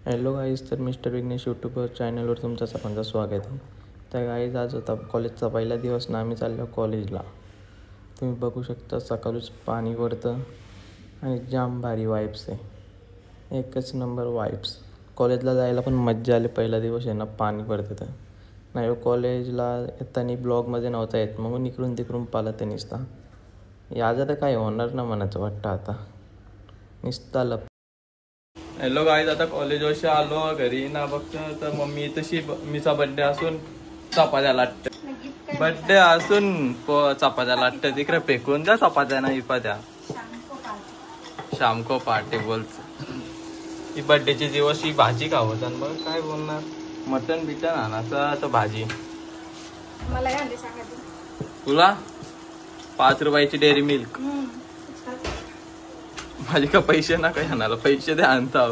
Hello guys, तर mister Vighnesh YouTube चॅनलवर तुमचं सर्वांचं स्वागत आहे. तर गाईज, आज होता कॉलेजचा पहिला दिवस ना. आम्ही चाललो कॉलेजला. तुम्ही बघू शकता सकाळीच पाणी पडतं आणि जाम भारी वाईब्स आहे, एकच नंबर वाईब्स. कॉलेजला जायला पण मज्जा आली. पहिला दिवस आहे ना, पाणी पडतं तर नाही. कॉलेजला येताना ब्लॉगमध्ये नव्हता येत, म्हणून इकडून तिकडून पालत निसता. याचं तर काय होणार ना मनाचं वाटतं आता निसता लप. हॅलो गाईज, आता कॉलेजवरशी आलो घरी ना. बघतो तर मम्मी तशी मीचा बड्डे असून चपात्या लाटते. बड्डे असून चपात्या लाटते. तिकडे फेकून द्या चपात्या ना इपात्या. शामको पार्टी बोलच. ही बड्डेची दिवस ही भाजी खावत बघ. काय बोलणार, मटन बिटन आणायचं तर भाजी. तुला 5 रुपयाची डेअरी मिल्क. माझे का पैसे ना काय आणायला, पैसे दे आणता.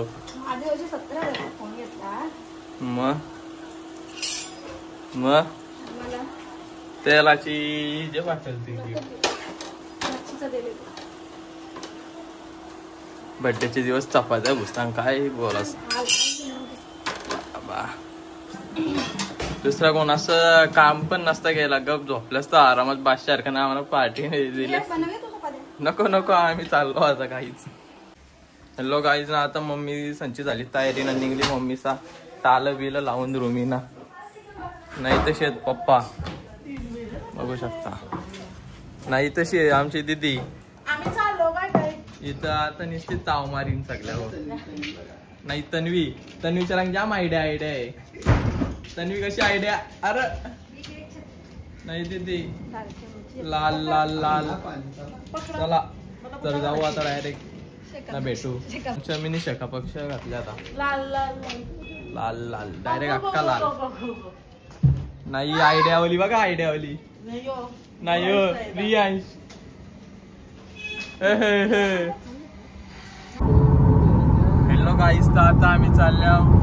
मग तेलाची जे वाटेल ती. बड्डेचे दिवस चपात्या भुसतान काय बोलास. दुसरा कोण असं काम पण नसतं गेला, गप झोपल्यास तर आरामात बादशारखाना आम्हाला पार्टी नाही दिली. नको नको, आम्ही चाललो आता काहीच. हॅलो गाईज ना, आता मम्मी संची झाली तयारी ना, निघली मम्मीचा टाल बिल लावून रूमी ना. नाही तशी आहेत पप्पा, बघू शकता. नाही तशी आहे आमची दिदी. इथं आता निश्चित ताव मारीन सगळ्यावर. नाही तन्वीच्या रंग जाम आयडिया आहे. तन्वी कशी आयडिया. अरे नाही दिदी, लाल लाल लाल. चला तर जाऊ आता डायरेक्ट ना, भेटू. आमच्या मिनी शेका पक्ष घातल्या आता. लाल लाल डायरेक्ट अक्का लाल. नाही आयडियावली बघा, आयडियावली नाही हो रियांश. हॅलो गाईस, तर आता आम्ही चाललो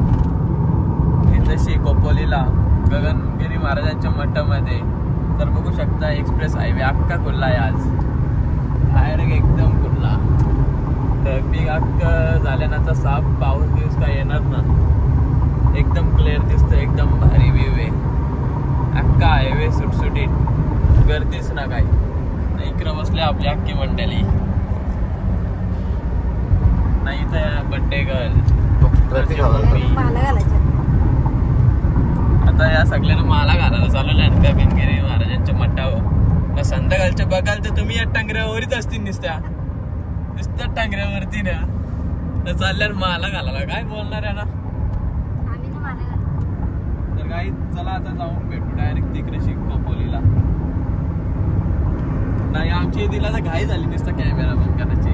इथं कोपोलीला गगनगिरी महाराजांच्या मठामध्ये. तर बघू शकता एक्सप्रेस हायवे अख्खा खुल्ला आहे आज, डायरेक्ट एकदम खुल्ला. ट्रॅफिक अख्खं झाल्यानंतर साफ पाऊस दिवस काय येणार ना. एकदम क्लिअर दिसतं, एकदम भारी व्ह्यू आहे. अख्खा हायवे सुटसुटीत, गर्दीच ना काय. इकडं बसले आपली अख्खी मंडळी. नाही तर बड्डे गर्ल. आता या सगळ्यांना माला घालायला चालवल्या गगनगिरी महाराजांच्या मठावर. संध्याकाळच्या बघाल तर तुम्ही या टांगऱ्यावरच असतील नुसत्या टांगऱ्यावरती ना चालल्यावर माला घालायला. काय बोलणार आहे ना. तर काही चला आता जाऊन भेटू डायरेक्ट तिकडे कोपोलीला. नाही आमची दिला तर घाई झाली नुसतं कॅमेरा बंद करायची,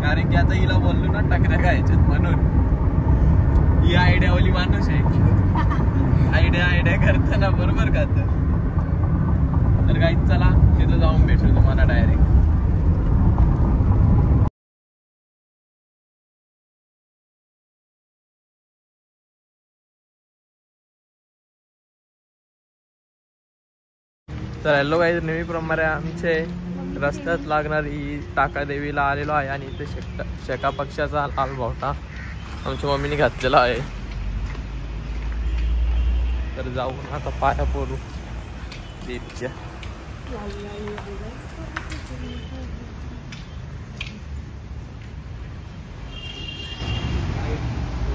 कारण की आता हिला बोललो ना टाकऱ्या खायच्यात म्हणून. ही आयडियावाली माणूस आहे. आयडिया करताना बरोबर खात. तर काही चला तिथं जाऊन भेटू तुम्हाला डायरेक्ट. तर हॅलो गाईज, नेहमीप्रमाणे आमचे रस्त्यात लागणारी टाकादेवीला आलेलो आहे आणि इथे शेका पक्षाचा लाल बावटा आमच्या मम्मीने घातलेला आहे. तर जाऊन आता पाया पडू देवीच्या.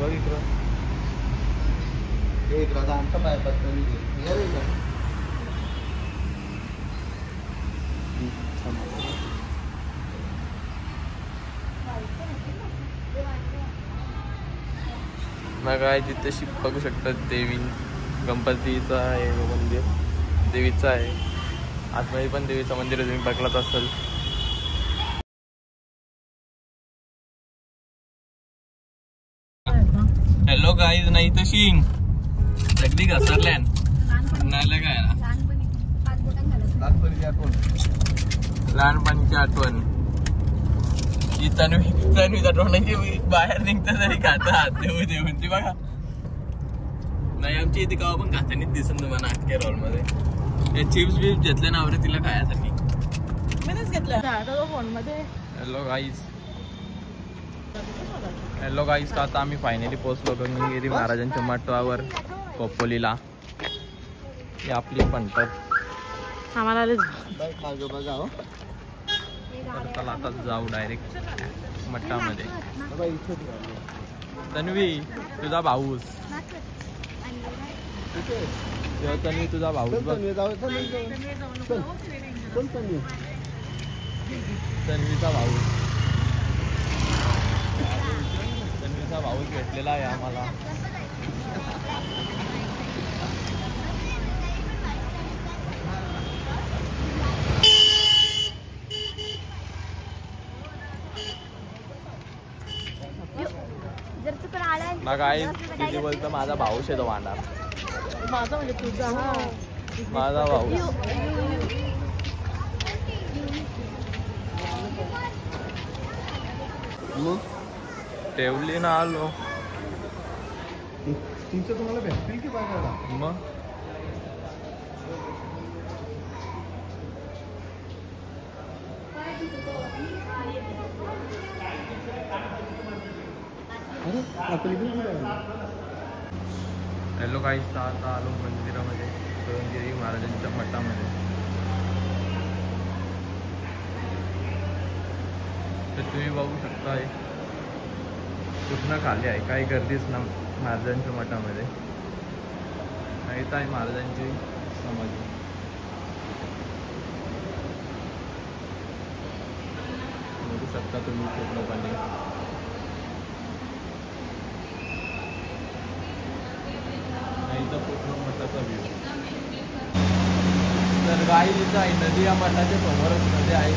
बघ इकडं आमचा पाय पत्ता. मग काय तिथे बघू शकतात देवी, गणपतीचं आहे मंदिर, देवीचं आहे. आतमध्ये पण देवीचं मंदिर आहे, तुम्ही बघलाच असेल. हॅलो गाईज, नाही तशी सगळी घसरल्यान नाही काय लहानपणीची आठवण. ही तन्वीचा तोंडाची बाहेर निघता तरी खाता हात देऊन ती बघा. नाही आमची इथे गाव पण खातानीच दिसन तुम्हाला अख्ख्या रोल मध्ये. चिप्स बिप्स घेतले ना आवरे तिला खायसाठी. मीच घेतलं फोन मध्ये. हॅलो गाईज, हॅलो गाईस, आता आम्ही फायनली पोहोचलो गंगगिरी महाराजांच्या मठावर खोपोलीला. ही आपली पंढर आम्हाला चला आता जाऊ डायरेक्ट मठामध्ये. तन्वी तुझा भाऊस, तन्वी तुझा भाऊस बघ. तन्वीचा भाऊस, तन्वीचा भाऊस भेटलेला आहे आम्हाला. ना काय किती बोलतं माझा भाऊस आहे तो वाहणार. माझा म्हणजे तुझा. माझा भाऊस ठेवली ना आलो. तुमचं तुम्हाला भेटतील की बघायला मग हॅलो गाईस, आता आलो मंदिरामध्ये, गंगगिरी महाराजांच्या मठामध्ये. तर तुम्ही बघू शकता पूर्ण खाली आहे, काही गर्दीच ना महाराजांच्या मठामध्ये. इथं आहे महाराजांची समाधी. बघू शकता तुम्ही पूर्णपणे. इथं पूर्ण मठाचा व्ह्यू. तर गाई इथं आहे नदी, या मठाच्या समोरच नदी आहे.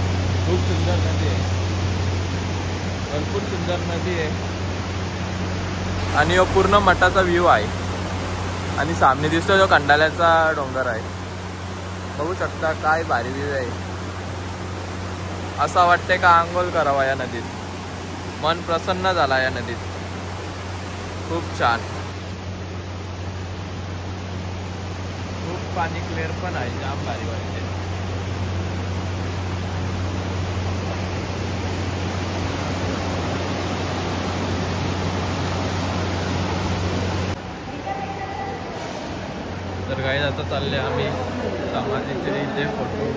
खूप सुंदर नदी आहे, भरपूर सुंदर नदी आहे. आणि हा पूर्ण मठाचा व्ह्यू आहे. आणि सामने दिसतो जो खंडाल्याचा डोंगर आहे. बघू शकता काय भारी व्ह्यू आहे. असं वाटते का आंघोळ करावा या नदीत. मन प्रसन्न झाला या नदीत. खूप छान, खूप पाणी क्लिअर पण आहे, जाम भारी वाटते. तर काही आता चालले आम्ही समाधीचे इथे फोटो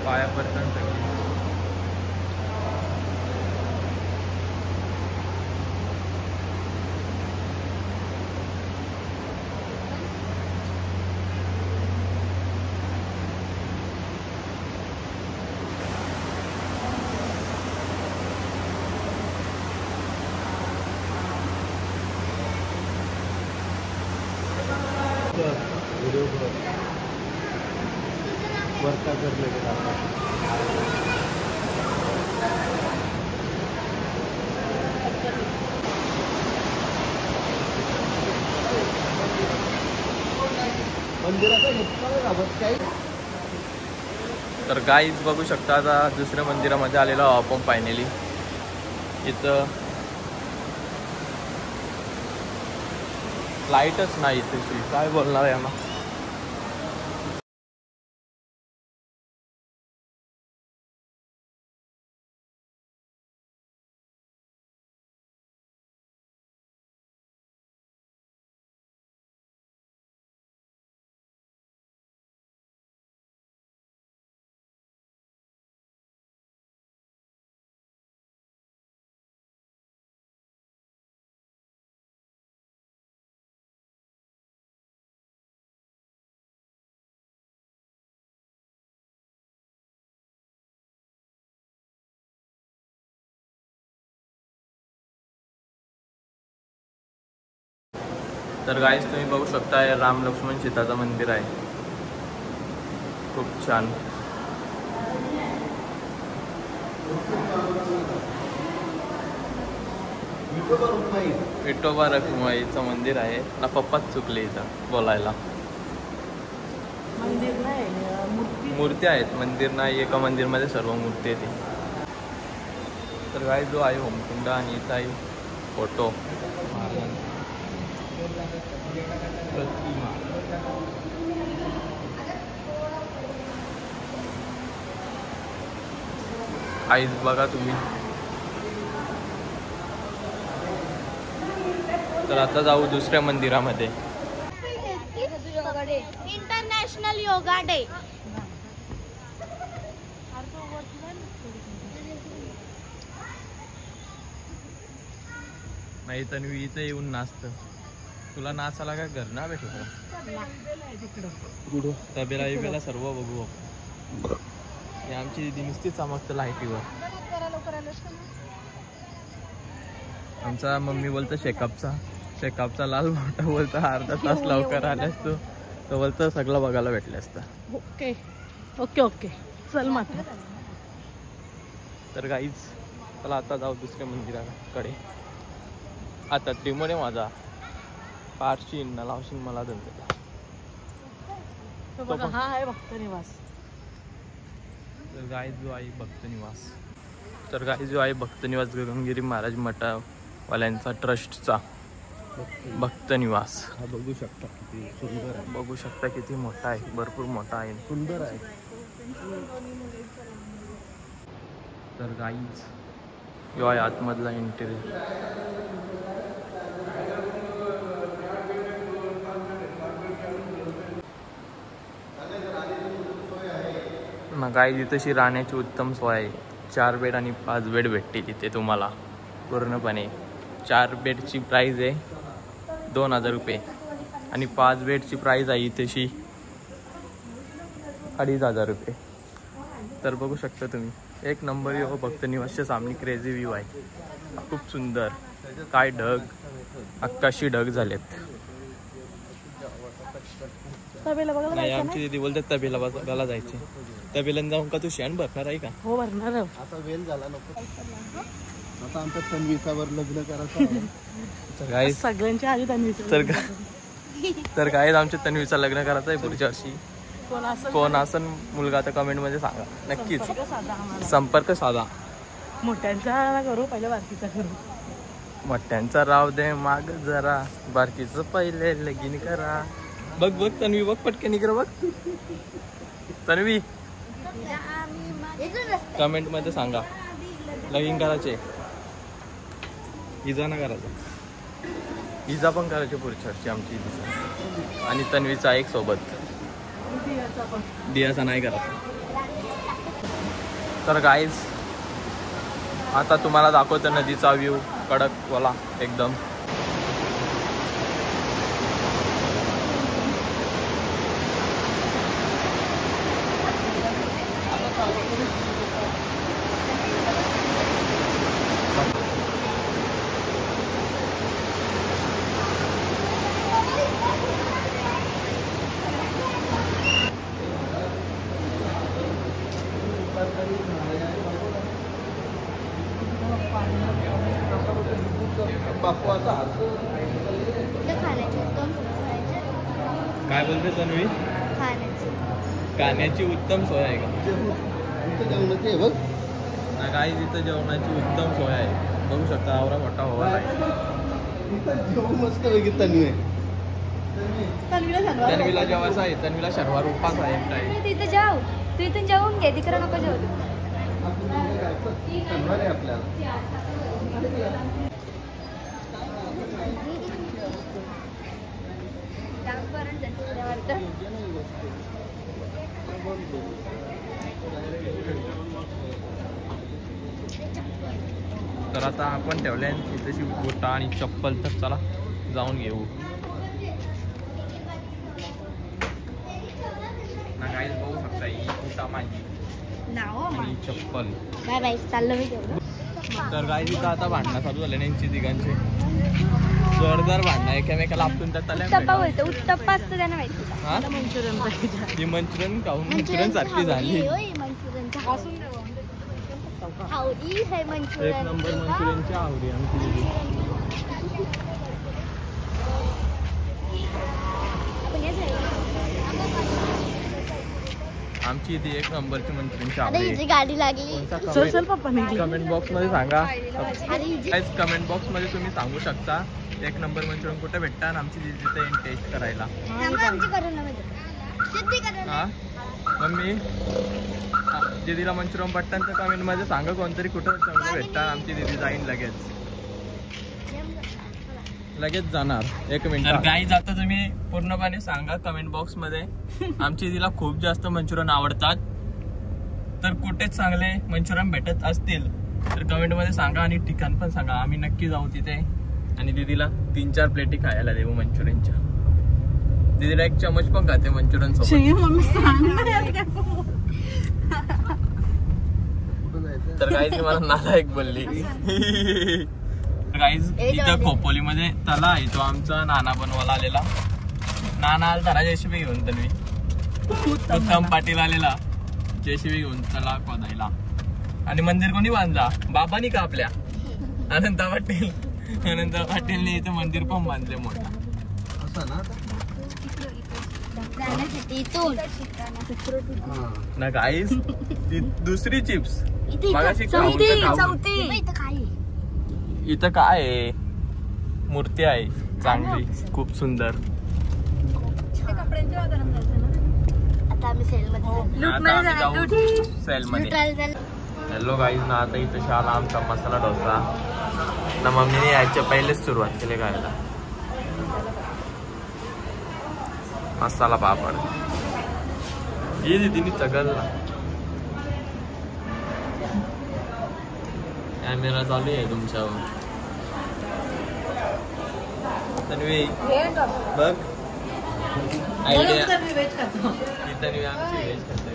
पाया पडण्यासाठी. वर्षा करले तर गाईज बघू शकता, आता दुसऱ्या मंदिरामध्ये आलेलो आपण फायनली. इथं लाईटच नाही इथे, काय बोलणार आहे ना. तर गाईस तुम्ही बघू शकता, राम लक्ष्मण सीताचं मंदिर आहे. खूप छान. विठोबा रखुमाईचं मंदिर आहे ना. पप्पाच चुकले इथं बोलायला. मूर्ती आहेत, मंदिर नाही. एका मंदिरमध्ये सर्व मूर्ती आहेत. तर गाईस जो आहे होमकुंड, आणि इथं आहे फोटो महाराजांचा. आईज बघा तुम्ही. तर आता जाऊ दुसऱ्या मंदिरामध्ये. International yoga day. नाही तन्वी इथे येऊन नाचतं. तुला नाचायला काय घर ना भेटलं? तबेला बिबेला सर्व बघू आपण. हे आमची दिदी नुसती चमकतं लाईटीवर. आमचा मम्मी बोलतं शेकापचा लाल मोठा बोलतं अर्धा तास लवकर आल्यास तू तो बोलतं सगळं बघायला भेटलं असतं. ओके ओके ओके चल माता. तर गाईज चला आता जाऊ दुसऱ्या मंदिराकडे. आता त्रिमोने माझा पारशीन ना लावशीन मला धंदे. हा आहे भक्त निवास. तर गाईज जो आहे भक्त निवास. तर गाईज जो आहे भक्त निवास गगनगिरी महाराज मठावाल्यांचा ट्रस्टचा भक्त निवास. बघू शकता किती सुंदर आहे. बघू शकता किती मोठा आहे. भरपूर मोठा आहे. सुंदर आहे. तर गाईज जो आहे आतमधला इंटेरियर. मग गाईज तशी राहण्याची उत्तम सोय आहे. 4 बेड आणि 5 बेड भेटतील इथे तुम्हाला पूर्णपणे. 4 बेडची प्राईज आहे 2000 रुपये आणि 5 बेडची प्राईज आहे इथेशी 2500 रुपये. तर बघू शकता तुम्ही एक नंबर यो भक्त निवासच्या सामने क्रेझी व्ह्यू आहे. खूप सुंदर. काय ढग आकाशी ढग झालेत. नाही आमची दिदी बोलतात तबेला बघायला जायचे. तबेला जाऊन का तू शेण भरणार आहे का? हो भरणार. आता वेल झाला नको. आता आमच्या तन्वीचावर लग्न करायचं. तर गाईज सगळ्यांच्या आधी तर गाईज आमच्या तन्वीचं लग्न करायचं आहे पुढच्या वर्षी. कोण असन मुलगा तर कमेंट मध्ये सांगा नक्कीच. संपर्क साधा. मोठ्यांचा करू पहिले बारकीचा करू. मोठ्यांचा राव दे माग जरा बारकीचं पहिले लगीन करा. बघ बघ तन्वी बघ पटकन इकडे बघ. तन्वी कमेंट मध्ये सांगा लगीन करायचे. इजा ना करायचं. इजा पण करायची पुढच्या वर्षी आमची इजा आणि तन्वीचा एक सोबत. दियाचा नाही करायचा. तर गाईज आता तुम्हाला दाखवतो नदीचा व्ह्यू कडक वाला एकदम. काय बोलते तन्वी? खाण्याची उत्तम सोय आहे का? जेवणाची आहे बघ. काही तिथं जेवणाची उत्तम सोय आहे. बघू शकता आवरा मोठा हॉल आहे. जेवण मस्त वेगळी तन्वी आहे. तन्वीला जेवायचं आहे. तन्वीला शनिवार उपास आहे. तिथं जाऊ तू इथून जाऊन घे तिकडे नको जाऊ. शनिवार आहे आपल्याला. तर आता आपण ठेवल्या तिथेची गोटा आणि चप्पल. तर चला जाऊन घेऊ ना. गाईज बघू शकता ही गोटा माझी आणि चप्पल. बाय बाय चाललो मी तेवढं. तर गाईज इथं आता भांडणं चालू झाले यांची तिघांचे. जोरदार भांडणं एकमेकाला आपटून उत्तप्पा बोलतो. उत्तप्पा असतं त्यांना माहिती. ही मंचुरियन खाऊन मंचुरियन सारखी झाली. एक नंबर मंचुरियनची आवडी आमची दिदी. आमची इथे एक नंबरची मंचुरियनची आवडी. गाडी लागली. कमेंट बॉक्स मध्ये सांगा. कमेंट बॉक्स मध्ये तुम्ही सांगू शकता एक नंबर मंचुरियन कुठे भेटतात. आमची दिदी तिथे येईन टेस्ट करायला. हा मम्मी दीदीला मंचुरियन पट्टन तर कमेंट मध्ये सांगा कोणतरी कुठं चांगलं भेटतात. आमची दीदी जाईन लगेच. लगेच जाणार. 1 मिनिट. काही जाता तुम्ही पूर्णपणे सांगा कमेंट बॉक्स मध्ये. आमची दिदीला खूप जास्त मंचुरियन आवडतात, तर कुठेच चांगले मंचुरियन भेटत असतील तर कमेंट मध्ये सांगा आणि ठिकाण पण सांगा. आम्ही नक्की जाऊ तिथे आणि दीदीला 3-4 प्लेटी खायला देऊ मंचुरियनच्या. दीदीला 1 चमच पण खाते मंचुरियन सोबत. तर काहीच मला नालायक बोलली. काहीच इथं खोपोलीमध्ये तला आहे, तो आमचा नाना बनवायला आलेला. नाना आला त्याला जेसीबी घेऊन. तन्वी उत्तम पाटील आलेला जेसीबी घेऊन तला खोदायला. आणि मंदिर कोणी बांधला? बाबांनी का आपल्या? अनंता पाटील. अनंता पाटीलने इथं मंदिर पण बांधले मोठा. असं ना ना गाईस ती दुसरी चिप्स मगाशी इथं काय आहे? मूर्ती आहे चांगली, खूप सुंदर. आता आम्ही सेल मध्ये. हॅलो गाईज ना, आता इथं शाला आमचा मसाला डोसा ना मम्मीने यायच्या पहिलेच सुरुवात केली खायला. मसाला पापड ये दीदीनी तगलला. कॅमेरा चालू आहे तुमच्यावर. तन्वी बघ आयडिया. तन्वी आमची व्हेज खाते.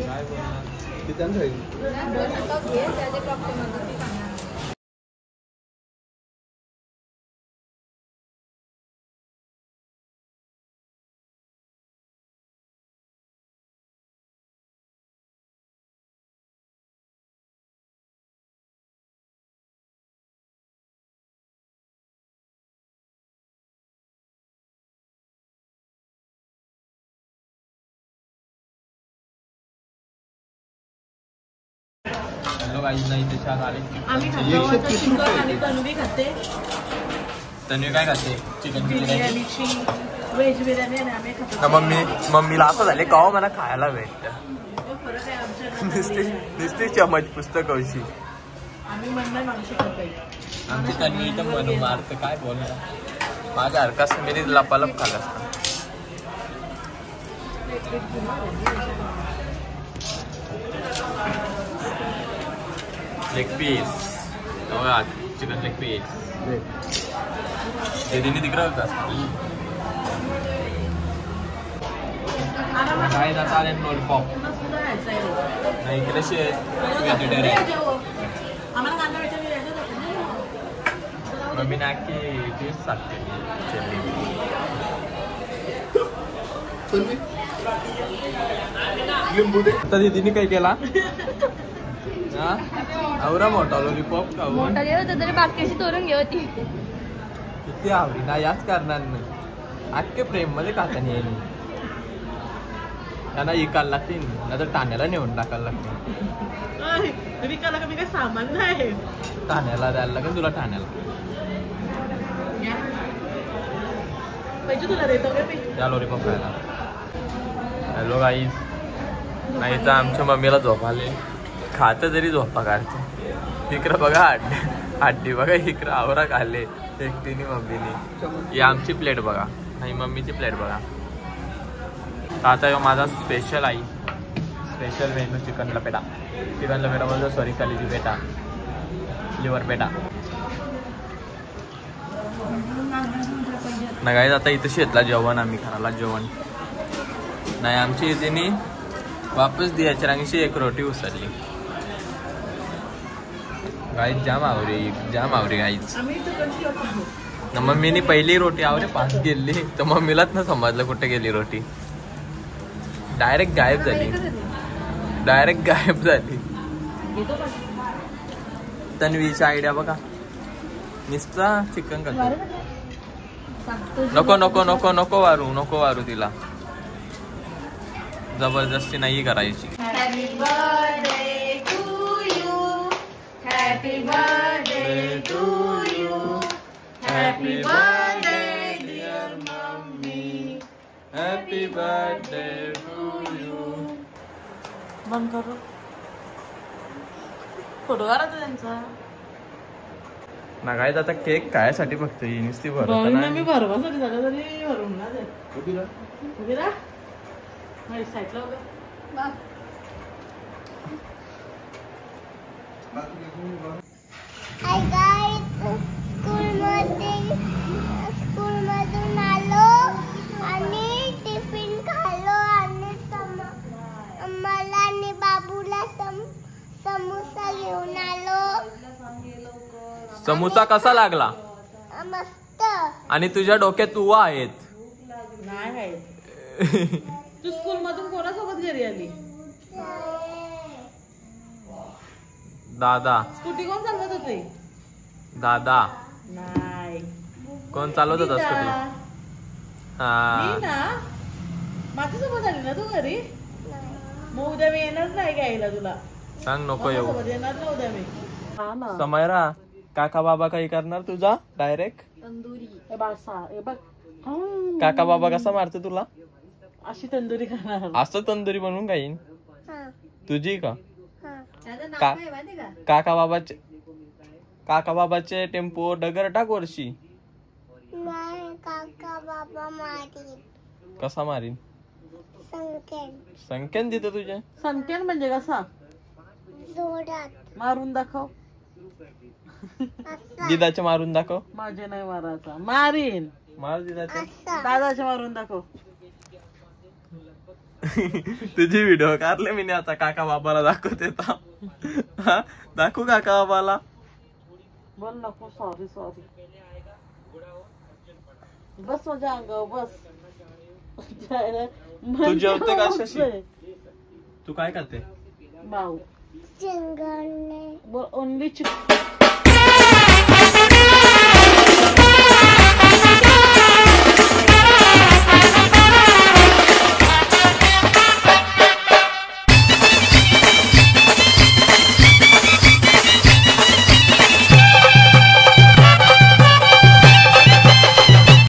काय बोलणार? इथे शाद आले. तन्वी काय खाते? Chicken biryani, veg biryani. आणि आम्ही खातो. मम्मीला असं झाले का मला खायला भेटत. नुसती चमच पुस्तक अशी. आम्ही माणसं खातो. आमची तन्वी इथं म्हणून मारत. काय बोलणार? माझ्या हरकास मी लपालप खाल्ला असता. Leg piece chicken leg piece दीदीने तिकडं होता. काय जाता लॉलीपॉप नाही इकडे व्हेजिटेरियन. मम्मी नाकी पीस सांगते. आता दीदीने काय केला? आवरा मोठा लॉलीपॉप खाऊन तरी बाकीची तोरून घे होती. किती आवडी ना याच कारणांना अख्खे प्रेम मध्ये खाताना येईल. त्यांना इकायला लागतील ना तर ठाण्याला नेऊन टाकायला लागतील. काय सामान नाही. ठाण्याला द्यायला लागेल तुला. ठाण्याला पैसे तुला देतो या लॉलीपॉप खायला. हॅलो गाईज नाही तर आमच्या मम्मीला झोप आले. खात जरी झोपा काढते. इकडं बघा हड्डी बघा. इकडं आवरा खाल्ले एकटीने मम्मीने. ही आमची प्लेट बघा आणि मम्मीची प्लेट बघा. आता यो माझा स्पेशल आहे. स्पेशल मेनू चिकन लपेटा. चिकन लपेटा बोलतो सॉरी कलेजी पेटा लिव्हर पेटा. नाही गाईज आता इथं शेतला जेवण आम्ही खायला जेवण नाही. आमची तिने वापस द्यायच्या रांगीशी 1 रोटी उसरली. गाईज जाम आवरी गाईज. ना मम्मीने पहिली रोटी आवरे 5 गेली तर मम्मीलाच ना समजलं कुठे गेली रोटी. डायरेक्ट गायब झाली. तन्वीची आयडिया बघा. नुसता चिकन करतो. नको वारू तिला. जबरदस्ती नाही करायची. Happy birthday to you. Happy birthday dear mommy. Happy birthday to you. बंद करू. फोटो काढा त्यांचा. ना काय आता केक खायसाठी फक्त ही नुसती भरत मी नाही. भरवासाठी झालं तरी भरून ना ते उभी राहा. नाही, साईडला उभं. हाय गाईज, स्कूलमधून आलो आणि टिफिन खाल्लो आणि मला आणि बाबूला समोसा घेऊन आलो. समोसा कसा लागला? मस्त. आणि तुझ्या डोक्यात तुवा आहेत. नाही आहे. तू स्कूल मधून कोणासोबत घरी आली? दादा. स्कूटी कोण चालवत होते? दादा. नाही, कोण चालवत होता स्कूटी? मी हा. ना. माझ्यासोबत आली ना तू घरी? मग उद्या मी येणार नाही घ्यायला तुला. सांग नको येऊ. माझ्यासोबत येणार ना उद्या मी. हा ना. समयरा, काका बाबा काही करणार तुझा डायरेक्ट? हे बासा, हे बघ. काका बाबा कसा मारते तुला? अशी तंदुरी करणार. असं तंदुरी बनवून खाईन. हा, तुझी का? हा. काका बाबाचे टेम्पो डगर टाक वर्षी. नाही, काका बाबा मारी कसा मारीन? संकेन संख्यान देतो तुझ्या. संकेन म्हणजे कसा? जोरात मारून दाखव. असा, दिदाचे मारून दाखव. माझे नाही मारायचा. मारीन. मार दिदाचे. असा. दादाचे मारून दाखव. तुझी व्हिडिओ काढले मी आता काका बाबाला दाखवते. हा, दाखवू काका बाबाला. बोल नको. Sorry sorry. बस माझ्या अंगावर बस. तू जेवते का शशी? तू काय करते? भाऊ चिंगरणे बोल. Only chicken.